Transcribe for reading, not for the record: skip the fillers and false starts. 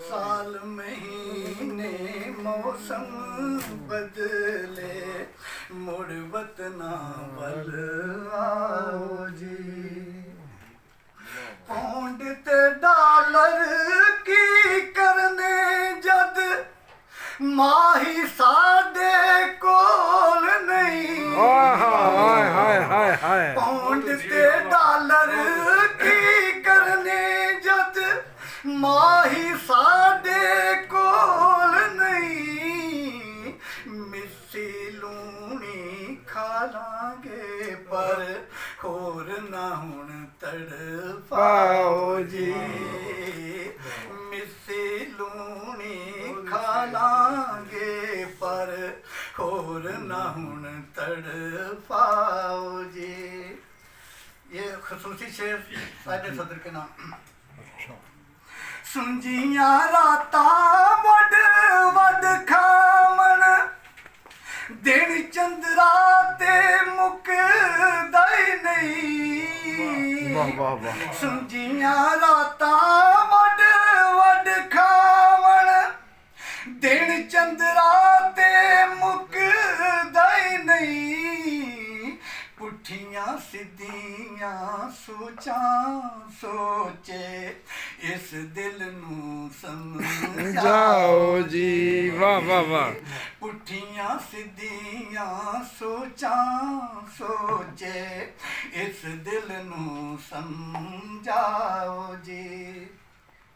साल महीने मौसम बदले मुड़ वतना वल आओ जी। पौंड ते डॉलर की करने जद माही सादे कोल नहीं। पौंड ते डॉलर की करने जद माही सादे कोल नहीं। मिस्सी लूनी खा लांगे पर होर ना हुण तड़पाओ जी। मिस्सी लूनी खा लांगे पर होर ना हुण तड़पाओ जी। ये खसूसी शेर साहिब सदर के नाम। सुंजियां रातां वड वड खावण दिन चंद्रा ते मुकदा ही नहीं। सुंजियां रातां वड वड खावण दिन चंद्रा ते मुकदा ही नहीं। पुठियां सिद्धियां सोचां सोचे इस दिल नू समझाओ जी। वाह वाह वाह। पुठियां सिद्धियां सोचां सोचे इस दिल नू समझाओ जी।